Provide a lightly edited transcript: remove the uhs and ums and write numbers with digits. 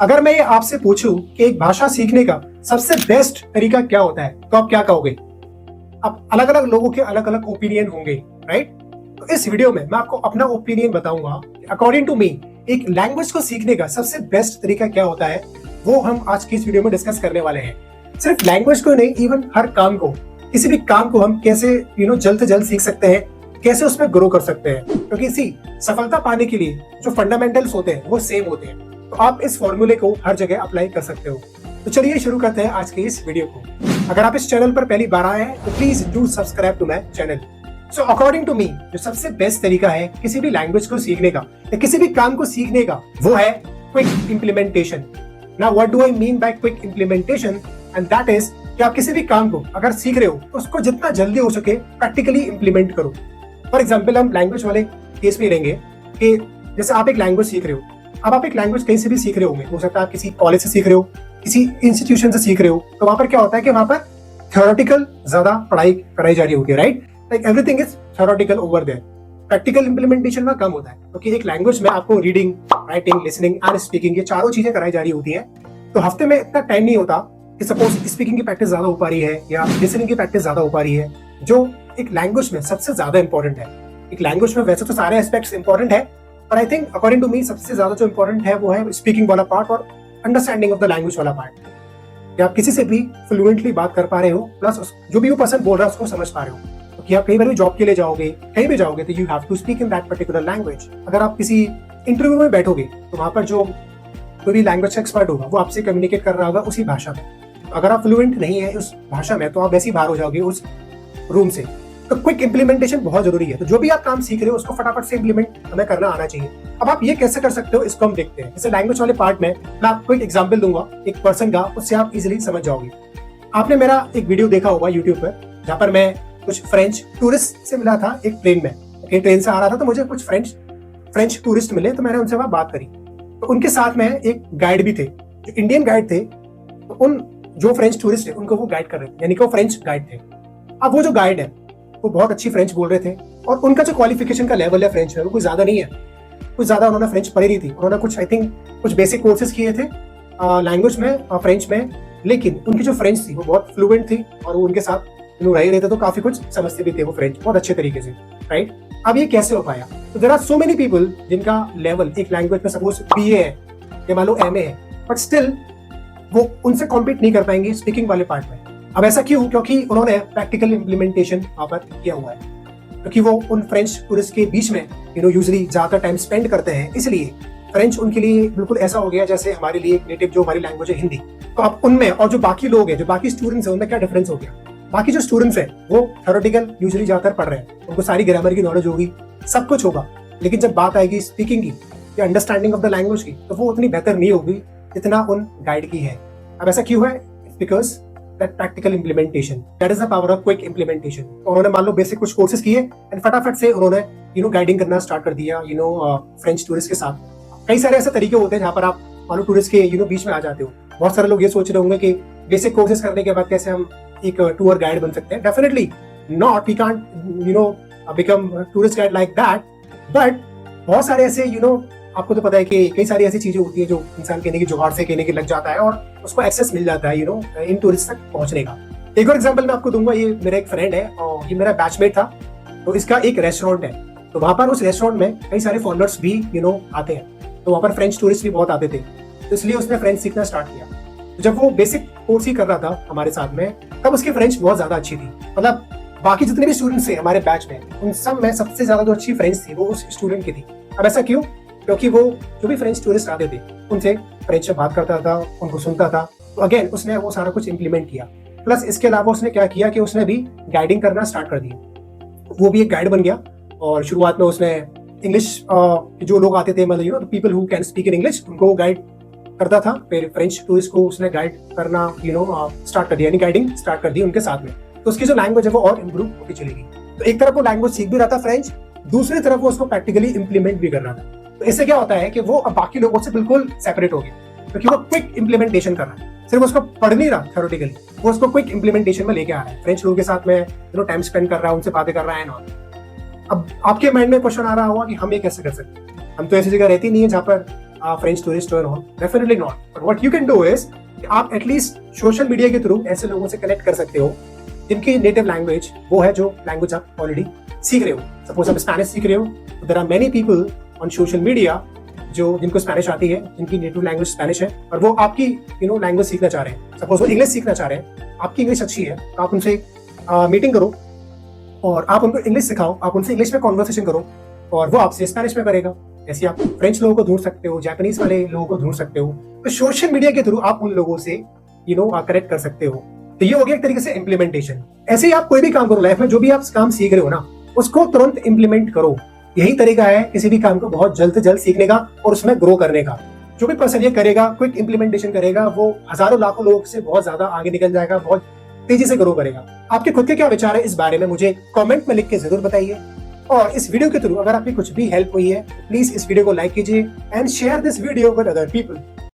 अगर मैं आपसे पूछूं कि एक भाषा सीखने का सबसे बेस्ट तरीका क्या होता है तो आप क्या कहोगे? अब अलग अलग लोगों के अलग अलग ओपिनियन होंगे, राइट? तो इस वीडियो में मैं आपको अपना ओपिनियन बताऊंगा। अकॉर्डिंग टू मी एक लैंग्वेज को सीखने का सबसे बेस्ट तरीका क्या होता है, वो हम आज की इस वीडियो में डिस्कस करने वाले हैं। सिर्फ लैंग्वेज को नहीं, इवन हर काम को, किसी भी काम को हम कैसे जल्द से जल्द सीख सकते हैं, कैसे उसमें ग्रो कर सकते हैं, क्योंकि इसी सफलता पाने के लिए जो फंडामेंटल्स होते हैं वो सेम होते हैं। तो आप इस फॉर्मूले को हर जगह अप्लाई कर सकते हो। तो चलिए शुरू करते हैं आज के इस वीडियो को। अगर आप इस चैनल पर पहली बार आए हैं तो please do subscribe to my channel. So according to me जो सबसे बेस्ट तरीका है किसी भी लैंग्वेज को सीखने का या किसी भी काम को सीखने का, वो है quick implementation. Now what do I mean by quick implementation? And that is कि आप किसी भी काम को अगर सीख रहे हो तो उसको जितना जल्दी हो सके प्रैक्टिकली इम्प्लीमेंट करो। फॉर एग्जाम्पल हम लैंग्वेज वाले केस में रहेंगे कि जैसे आप एक लैंग्वेज सीख रहे हो। अब आप एक लैंग्वेज कहीं से भी सीख रहे होंगे, हो सकता है आप किसी कॉलेज से सीख रहे हो, किसी इंस्टीट्यूशन से सीख रहे हो, तो वहां पर क्या होता है कि वहां पर थ्योरेटिकल ज्यादा पढ़ाई कराई जा रही होती है, right? Like everything is theoretical over there. Practical implementation में कम होता है, क्योंकि एक लैंग्वेज में आपको reading, writing, listening and speaking, ये चारों चीजें कराई जा रही होती है। तो हफ्ते में इतना टाइम नहीं होता कि सपोज स्पीकिंग की प्रैक्टिस ज्यादा हो पा रही है या लिसनिंग की प्रैक्टिस ज्यादा हो पा रही है, जो एक लैंग्वेज में सबसे ज्यादा इंपॉर्टेंट है। एक लैंग्वेज में वैसे तो सारे एस्पेक्ट्स इंपॉर्टेंट है, पर I think according to me सबसे ज्यादा जो इंपॉर्टेंट है वो है स्पीकिंग वाला पार्ट और अंडरस्टैंडिंग ऑफ द लैंग्वेज वाला पार्ट। कि आप किसी से भी फ्लुएंटली बात कर पा रहे हो, प्लस जो भी वो पर्सन बोल रहा है उसको समझ पा रहे हो। क्योंकि आप कहीं बार भी जॉब के लिए जाओगे, कहीं भी जाओगे, तो you have to speak in that particular language. अगर आप किसी इंटरव्यू में बैठोगे तो वहां पर जो कोई भी लैंग्वेज एक्सपर्ट होगा वो आपसे कम्युनिकेट कर रहा होगा उसी भाषा में। अगर आप फ्लुएंट नहीं है उस भाषा में तो आप वैसे ही बाहर हो जाओगे उस रूम से। तो क्विक इंप्लीमेंटेशन बहुत जरूरी है। तो जो भी आप काम सीख रहे हो उसको फटाफट से इंप्लीमेंट हमें करना आना चाहिए। अब आप ये कैसे कर सकते हो इसको हम देखते हैं। जैसे लैंग्वेज वाले पार्ट में मैं आपको एक एग्जांपल दूंगा एक पर्सन का, उससे आप इजीली समझ जाओगे। आपने मेरा एक वीडियो देखा होगा यूट्यूब पर, जहां पर मैं कुछ फ्रेंच टूरिस्ट से मिला था एक ट्रेन में। एक ट्रेन से आ रहा था तो मुझे कुछ फ्रेंच टूरिस्ट मिले, तो मैंने उनसे वहां बात करी। तो उनके साथ में एक गाइड भी थे, जो इंडियन गाइड थे। तो उन जो फ्रेंच टूरिस्ट थे उनको वो गाइड कर रहे थे, यानी कि वो फ्रेंच गाइड थे। अब वो जो गाइड है वो बहुत अच्छी फ्रेंच बोल रहे थे, और उनका जो क्वालिफिकेशन का लेवल है फ्रेंच में वो कोई ज्यादा नहीं है, कुछ ज्यादा उन्होंने फ्रेंच पढ़ी नहीं थी। उन्होंने कुछ आई थिंक कुछ बेसिक कोर्सेज किए थे लैंग्वेज में, फ्रेंच में, लेकिन उनकी जो फ्रेंच थी वो बहुत फ्लुएंट थी और वो उनके साथ रह रहे थे, तो काफी कुछ समझते भी थे वो फ्रेंच बहुत अच्छे तरीके से, राइट? अब ये कैसे हो पाया? तो there are so many people जिनका लेवल एक लैंग्वेज में सपोज बीए है या मान लो एमए है, बट स्टिल वो उनसे कॉम्पीट नहीं कर पाएंगे स्पीकिंग वाले पार्ट में। अब ऐसा क्यों? क्योंकि उन्होंने प्रैक्टिकल इंप्लीमेंटेशन वहां पर किया हुआ है, क्योंकि वो उन फ्रेंच टूरिस्ट के बीच में यूजुअली ज्यादा टाइम स्पेंड करते हैं, इसलिए फ्रेंच उनके लिए बिल्कुल ऐसा हो गया जैसे हमारे लिए नेटिव जो हमारी लैंग्वेज है हिंदी। तो अब उनमें और जो बाकी लोग हैं, जो बाकी स्टूडेंट्स हैं, उनमें क्या डिफरेंस हो गया? बाकी जो स्टूडेंट्स हैं वो थ्योरेटिकल यूजुअली ज्यादातर पढ़ रहे हैं, उनको सारी ग्रामर की नॉलेज होगी, सब कुछ होगा, लेकिन जब बात आएगी स्पीकिंग की या अंडरस्टैंडिंग ऑफ द लैंग्वेज की, तो वो उतनी बेहतर नहीं होगी जितना उन गाइड की है। अब ऐसा क्यों है? Because that practical implementation, that is the power of quick implementation. तो उन्होंने मान लो बेसिक कुछ कोर्सेज किए एंड फटाफट से उन्होंने गाइडिंग करना स्टार्ट कर दिया फ्रेंच टूरिस्ट के साथ। कई सारे ऐसे तरीके होते हैं जहाँ पर आप मान लो टूरिस्ट के बीच में आ जाते हो। बहुत सारे लोग ये सोच रहे होंगे कि बेसिक कोर्सेज करने के बाद कैसे हम एक टूर गाइड बन सकते हैं। Definitely not, we can't become tourist guide like that, but बहुत सारे ऐसे आपको तो पता है कि कई सारी ऐसी चीजें होती है जो इंसान कहने की जुगाड़ से कहने की लग जाता है और उसको एक्सेस मिल जाता है इन टूरिस्ट तक पहुंचने का। एक और एग्जांपल मैं आपको दूंगा। ये मेरा एक फ्रेंड है और ये मेरा बैचमेट था। तो इसका एक रेस्टोरेंट है, तो वहां पर उस रेस्टोरेंट में कई सारे फॉरेनर्स भी आते हैं, तो वहां पर फ्रेंच टूरिस्ट भी बहुत आते थे, तो इसलिए उसने फ्रेंच सीखना स्टार्ट किया। तो जब वो बेसिक कोर्स ही कर रहा था हमारे साथ में, तब उसकी फ्रेंच बहुत ज्यादा अच्छी थी। मतलब बाकी जितने भी स्टूडेंट्स थे हमारे बैच में, उन सब में सबसे ज्यादा जो अच्छी फ्रेंच थी वो उस स्टूडेंट की थी। अब ऐसा क्यों? क्योंकि वो जो भी फ्रेंच टूरिस्ट आते थे उनसे फ्रेंच में बात करता था, उनको सुनता था। तो अगेन उसने वो सारा कुछ इंप्लीमेंट किया। प्लस इसके अलावा उसने क्या किया कि उसने भी गाइडिंग करना स्टार्ट कर दिया। वो भी एक गाइड बन गया और शुरुआत में उसने इंग्लिश जो लोग आते थे, मतलब people who can speak in English, उनको गाइड करता था। फिर फ्रेंच टूरिस्ट को उसने गाइड करना स्टार्ट कर दिया, यानी गाइडिंग स्टार्ट कर दी उनके साथ में। तो उसकी जो लैंग्वेज है वो और इम्प्रूव होती चलेगी। तो एक तरफ वो लैंग्वेज सीख भी रहा था फ्रेंच, दूसरी तरफ वो उसको प्रैक्टिकली इंप्लीमेंट भी कर रहा था। तो इससे क्या होता है कि वो अब बाकी लोगों से बिल्कुल सेपरेट हो गया, क्योंकि वो क्विक इंप्लीमेंटेशन कर रहा है। सिर्फ उसको पढ़ नहीं रहा थ्योरेटिकली, वो उसको क्विक इंप्लीमेंटेशन में लेके आ रहा है। फ्रेंच लोगों के साथ में टाइम स्पेंड कर रहा है, उनसे बातें कर रहा है ना। अब आपके माइंड में क्वेश्चन आ रहा होगा कि हम ये कैसे कर सकते हैं? हम तो ऐसी जगह रहती नहीं है जहाँ पर फ्रेंच टूरिस्ट और all, definitely not. But what you can do is आप एटलीस्ट सोशल मीडिया के थ्रू ऐसे लोगों से कनेक्ट कर सकते हो जिनकी नेटिव लैंग्वेज वो है जो लैंग्वेज आप ऑलरेडी सीख रहे हो। सपोज आप स्पेनिश सीख रहे हो, तो there are many people on social media जो जिनको स्पेनिश आती है, जिनकी नेटिव लैंग्वेज स्पेनिश है और वो आपकी लैंग्वेज सीखना चाह रहे हैं। सपोज वो इंग्लिश सीखना चाह रहे हैं, आपकी इंग्लिश अच्छी है, तो आप उनसे मीटिंग करो और आप उनको इंग्लिश सिखाओ, आप उनसे इंग्लिश में कॉन्वर्सेशन करो और वो आपसे स्पेनिश में करेगा। ऐसे आप फ्रेंच लोगों को ढूंढ सकते हो, जापानीज वाले लोगों को ढूंढ सकते हो। तो सोशल मीडिया के थ्रू आप उन लोगों से कनेक्ट कर सकते हो। तो ये हो गया एक तरीके से इम्प्लीमेंटेशन। ऐसे ही आप कोई भी काम करो लाइफ में, जो भी आप काम सीख रहे हो ना, उसको तुरंत इम्प्लीमेंट करो। यही तरीका है किसी भी काम को बहुत जल्द से जल्द सीखने का और उसमें ग्रो करने का। जो भी पर्सन ये करेगा, क्विक इंप्लीमेंटेशन करेगा, वो हजारों लाखों लोगों से बहुत ज्यादा आगे निकल जाएगा, बहुत तेजी से ग्रो करेगा। आपके खुद के क्या विचार है इस बारे में मुझे कमेंट में लिख के जरूर बताइए। और इस वीडियो के थ्रू अगर आपकी कुछ भी हेल्प हुई है, प्लीज इस वीडियो को लाइक कीजिए and share this video with other people.